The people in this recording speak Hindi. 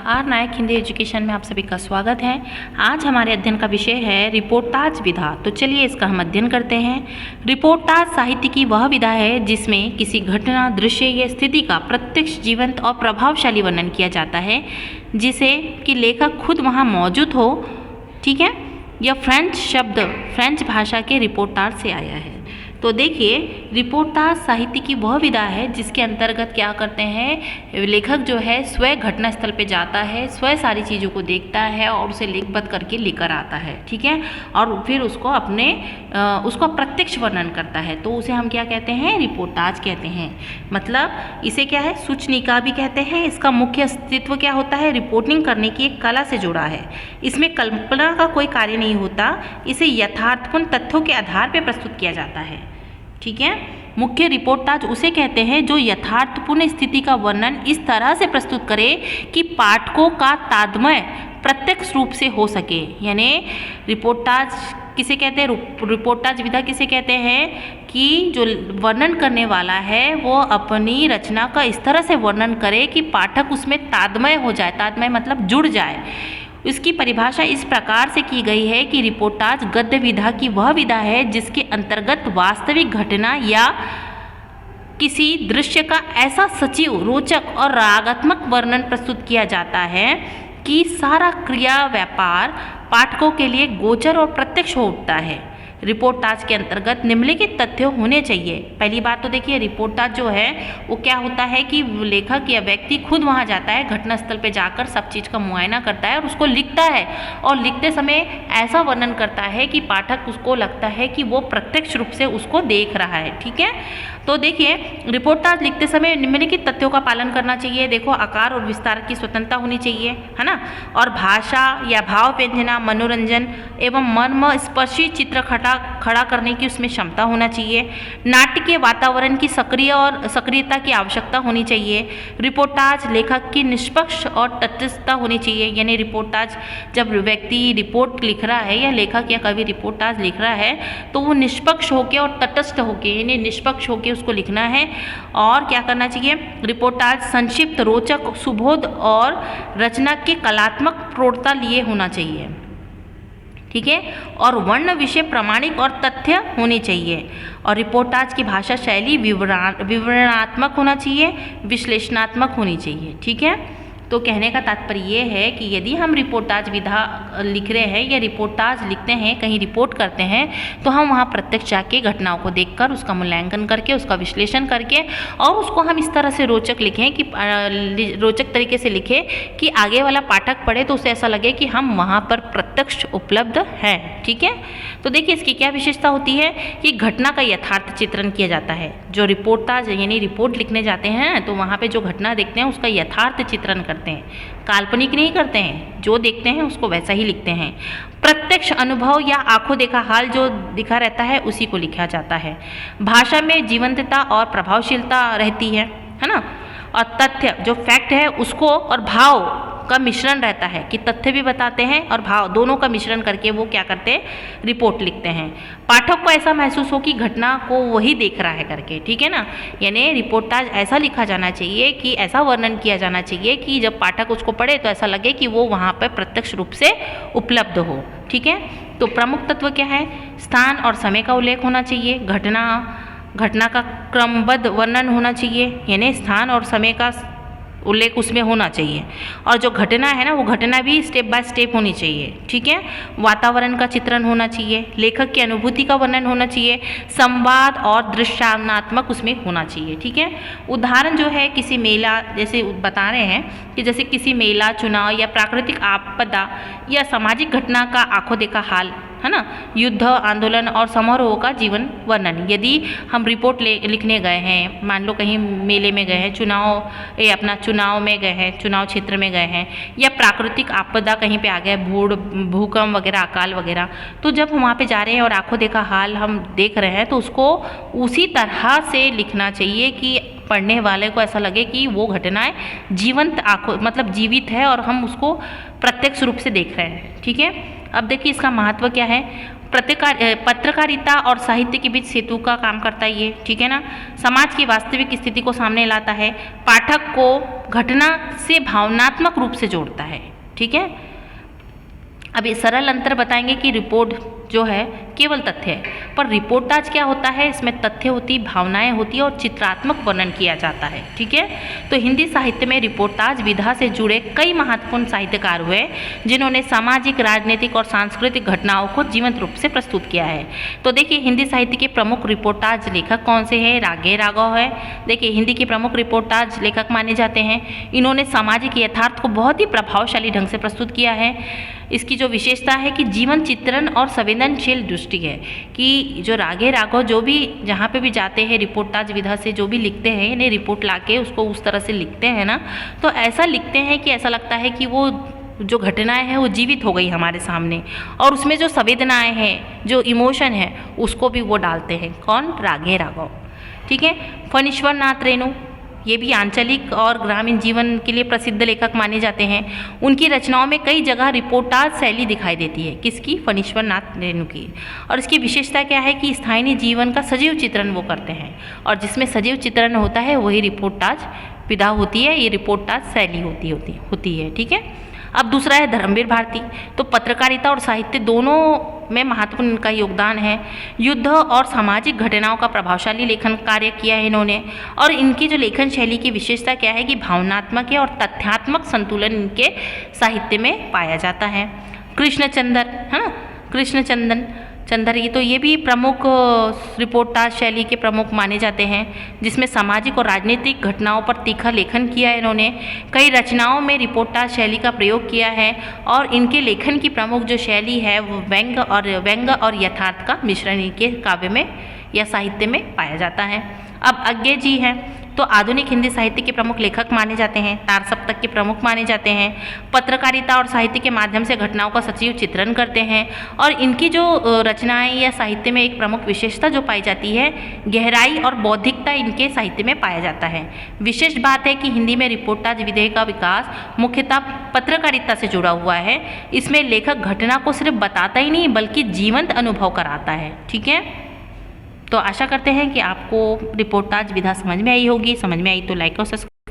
आर नायक हिंदी एजुकेशन में आप सभी का स्वागत है। आज हमारे अध्ययन का विषय है रिपोर्टाज विधा। तो चलिए इसका हम अध्ययन करते हैं। रिपोर्टाज साहित्य की वह विधा है जिसमें किसी घटना, दृश्य या स्थिति का प्रत्यक्ष, जीवंत और प्रभावशाली वर्णन किया जाता है, जिसे कि लेखक खुद वहाँ मौजूद हो। ठीक है, यह फ्रेंच शब्द फ्रेंच भाषा के रिपोर्टाज से आया है। तो देखिए, रिपोर्टाज साहित्य की वह विधा है जिसके अंतर्गत क्या करते हैं, लेखक जो है स्वयं घटनास्थल पे जाता है, स्वयं सारी चीज़ों को देखता है और उसे लिखबद्ध करके लेकर आता है। ठीक है, और फिर उसको उसका प्रत्यक्ष वर्णन करता है। तो उसे हम क्या कहते हैं, रिपोर्टाज कहते हैं। मतलब इसे क्या है, सूचनिका भी कहते हैं। इसका मुख्य अस्तित्व क्या होता है, रिपोर्टिंग करने की एक कला से जुड़ा है। इसमें कल्पना का कोई कार्य नहीं होता, इसे यथार्थपूर्ण तथ्यों के आधार पर प्रस्तुत किया जाता है। ठीक है, मुख्य रिपोर्टाज उसे कहते हैं जो यथार्थपूर्ण स्थिति का वर्णन इस तरह से प्रस्तुत करे कि पाठकों का तादात्म्य प्रत्यक्ष रूप से हो सके। यानी रिपोर्टाज किसे कहते हैं, रिपोर्टाज विधा किसे कहते हैं कि जो वर्णन करने वाला है वो अपनी रचना का इस तरह से वर्णन करे कि पाठक उसमें तादात्म्य हो जाए। तादात्म्य मतलब जुड़ जाए। इसकी परिभाषा इस प्रकार से की गई है कि रिपोर्टाज गद्य विधा की वह विधा है जिसके अंतर्गत वास्तविक घटना या किसी दृश्य का ऐसा सजीव, रोचक और रागात्मक वर्णन प्रस्तुत किया जाता है कि सारा क्रिया व्यापार पाठकों के लिए गोचर और प्रत्यक्ष हो उठता है। रिपोर्टाज के अंतर्गत निम्नलिखित तथ्य होने चाहिए। पहली बात तो देखिए, रिपोर्टाज जो है वो क्या होता है कि लेखक या व्यक्ति खुद वहाँ जाता है, घटनास्थल पे जाकर सब चीज़ का मुआयना करता है और उसको लिखता है, और लिखते समय ऐसा वर्णन करता है कि पाठक उसको लगता है कि वो प्रत्यक्ष रूप से उसको देख रहा है। ठीक है, तो देखिए, रिपोर्टाज लिखते समय निम्नलिखित तथ्यों का पालन करना चाहिए। देखो, आकार और विस्तार की स्वतंत्रता होनी चाहिए, है ना, और भाषा या भाव व्यंजना, मनोरंजन एवं मर्म स्पर्शी चित्र खड़ा करने की उसमें क्षमता होना चाहिए। नाट्य के वातावरण की सक्रियता की आवश्यकता होनी चाहिए। रिपोर्टाज लेखक की निष्पक्ष और तटस्थता होनी चाहिए। यानी रिपोर्टाज, जब व्यक्ति रिपोर्ट लिख रहा है या लेखक या कवि रिपोर्टाज लिख रहा है तो वो निष्पक्ष होकर और तटस्थ होकर, यानी निष्पक्ष होकर उसको लिखना है। और क्या करना चाहिए, रिपोर्टाज संक्षिप्त, रोचक, सुबोध और रचना के कलात्मक प्रौढ़ता लिए होना चाहिए। ठीक है, और वर्ण विषय प्रामाणिक और तथ्य होने चाहिए। और रिपोर्टाज की भाषा शैली विवरणात्मक होना चाहिए, विश्लेषणात्मक होनी चाहिए। ठीक है, तो कहने का तात्पर्य ये है कि यदि हम रिपोर्टाज विधा लिख रहे हैं या रिपोर्टाज लिखते हैं, कहीं रिपोर्ट करते हैं, तो हम वहाँ प्रत्यक्ष जाके घटनाओं को देखकर उसका मूल्यांकन करके, उसका विश्लेषण करके और उसको हम इस तरह से रोचक लिखें कि रोचक तरीके से लिखें कि आगे वाला पाठक पढ़े तो उसे ऐसा लगे कि हम वहाँ पर प्रत्यक्ष उपलब्ध हैं। ठीक है, तो देखिए इसकी क्या विशेषता होती है कि घटना का यथार्थ चित्रण किया जाता है। जो रिपोर्टाज यानी रिपोर्ट लिखने जाते हैं तो वहाँ पर जो घटना देखते हैं उसका यथार्थ चित्रण करते हैं, काल्पनिक नहीं करते हैं। जो देखते हैं उसको वैसा ही लिखते हैं। प्रत्यक्ष अनुभव या आंखों देखा हाल जो दिखा रहता है उसी को लिखा जाता है। भाषा में जीवंतता और प्रभावशीलता रहती है ना, और तथ्य जो फैक्ट है उसको और भाव का मिश्रण रहता है कि तथ्य भी बताते हैं और भाव दोनों का मिश्रण करके वो क्या करते हैं, रिपोर्ट लिखते हैं। पाठक को ऐसा महसूस हो कि घटना को वही देख रहा है करके। ठीक है ना, यानी रिपोर्टाज ऐसा लिखा जाना चाहिए कि ऐसा वर्णन किया जाना चाहिए कि जब पाठक उसको पढ़े तो ऐसा लगे कि वो वहाँ पर प्रत्यक्ष रूप से उपलब्ध हो। ठीक है, तो प्रमुख तत्व क्या है, स्थान और समय का उल्लेख होना चाहिए। घटना का क्रमबद्ध वर्णन होना चाहिए, यानी स्थान और समय का उल्लेख उसमें होना चाहिए। और जो घटना है ना वो घटना भी स्टेप बाय स्टेप होनी चाहिए। ठीक है, वातावरण का चित्रण होना चाहिए, लेखक की अनुभूति का वर्णन होना चाहिए, संवाद और दृश्यात्मक उसमें होना चाहिए। ठीक है, उदाहरण जो है किसी मेला, जैसे बता रहे हैं कि जैसे किसी मेला, चुनाव या प्राकृतिक आपदा या सामाजिक घटना का आंखों देखा हाल, है ना, युद्ध, आंदोलन और समारोह का जीवन वर्णन। यदि हम रिपोर्ट लिखने गए हैं, मान लो कहीं मेले में गए हैं, चुनाव में गए हैं, चुनाव क्षेत्र में गए हैं, या प्राकृतिक आपदा कहीं पे आ गए, भूकंप वगैरह, अकाल वगैरह, तो जब हम वहाँ पे जा रहे हैं और आंखों देखा हाल हम देख रहे हैं तो उसको उसी तरह से लिखना चाहिए कि पढ़ने वाले को ऐसा लगे कि वो घटनाएं जीवंत आंखों मतलब जीवित है और हम उसको प्रत्यक्ष रूप से देख रहे हैं। ठीक है, अब देखिए इसका महत्व क्या है। पत्रकारिता और साहित्य के बीच सेतु का काम करता है ये, ठीक है ना। समाज की वास्तविक स्थिति को सामने लाता है, पाठक को घटना से भावनात्मक रूप से जोड़ता है। ठीक है, अब ये सरल अंतर बताएंगे कि रिपोर्ट जो है केवल तथ्य है, पर रिपोर्टाज क्या होता है, इसमें तथ्य होती, भावनाएं होती है और चित्रात्मक वर्णन किया जाता है। ठीक है, तो हिंदी साहित्य में रिपोर्टाज विधा से जुड़े कई महत्वपूर्ण साहित्यकार हुए जिन्होंने सामाजिक, राजनीतिक और सांस्कृतिक घटनाओं को जीवंत रूप से प्रस्तुत किया है। तो देखिए हिंदी साहित्य के प्रमुख रिपोर्टाज लेखक कौन से हैं। रागे राघव है, देखिए हिंदी के प्रमुख रिपोर्टाज लेखक माने जाते हैं। इन्होंने सामाजिक यथार्थ को बहुत ही प्रभावशाली ढंग से प्रस्तुत किया है। इसकी जो विशेषता है कि जीवन चित्रण और संवेदनशील दृष्टि है, कि जो रागे राघव जो भी जहाँ पे भी जाते हैं रिपोर्टाज विधा से जो भी लिखते हैं, इन्हें रिपोर्ट लाके उसको उस तरह से लिखते हैं ना, तो ऐसा लिखते हैं कि ऐसा लगता है कि वो जो घटनाएं हैं वो जीवित हो गई हमारे सामने, और उसमें जो संवेदनाएं हैं, जो इमोशन है, उसको भी वो डालते हैं। कौन? रागे राघव। ठीक है, फणीश्वर नाथ रेणु, ये भी आंचलिक और ग्रामीण जीवन के लिए प्रसिद्ध लेखक माने जाते हैं। उनकी रचनाओं में कई जगह रिपोर्टाज शैली दिखाई देती है। किसकी? फणीश्वर नाथ रेणु की। और इसकी विशेषता क्या है कि स्थानीय जीवन का सजीव चित्रण वो करते हैं, और जिसमें सजीव चित्रण होता है वही रिपोर्टाज विधा होती है, ये रिपोर्टाज शैली होती है। ठीक है, अब दूसरा है धर्मवीर भारती। तो पत्रकारिता और साहित्य दोनों में महत्वपूर्ण इनका योगदान है। युद्ध और सामाजिक घटनाओं का प्रभावशाली लेखन कार्य किया है इन्होंने, और इनकी जो लेखन शैली की विशेषता क्या है कि भावनात्मक है और तथ्यात्मक संतुलन इनके साहित्य में पाया जाता है। कृष्णचंद्र है ना, कृष्णचंद्र ये तो ये भी प्रमुख रिपोर्टाज शैली के प्रमुख माने जाते हैं, जिसमें सामाजिक और राजनीतिक घटनाओं पर तीखा लेखन किया है इन्होंने। कई रचनाओं में रिपोर्टाज शैली का प्रयोग किया है, और इनके लेखन की प्रमुख जो शैली है वो व्यंग्य और यथार्थ का मिश्रण इनके काव्य में या साहित्य में पाया जाता है। अब अज्ञे जी हैं, तो आधुनिक हिंदी साहित्य के प्रमुख लेखक माने जाते हैं, तार सप्तक के प्रमुख माने जाते हैं। पत्रकारिता और साहित्य के माध्यम से घटनाओं का सजीव चित्रण करते हैं, और इनकी जो रचनाएं या साहित्य में एक प्रमुख विशेषता जो पाई जाती है, गहराई और बौद्धिकता इनके साहित्य में पाया जाता है। विशेष बात है कि हिंदी में रिपोर्टाज विधेय का विकास मुख्यतः पत्रकारिता से जुड़ा हुआ है। इसमें लेखक घटना को सिर्फ बताता ही नहीं बल्कि जीवंत अनुभव कराता है। ठीक है, तो आशा करते हैं कि आपको रिपोर्टाज विधा समझ में आई होगी। समझ में आई तो लाइक और सब्सक्राइब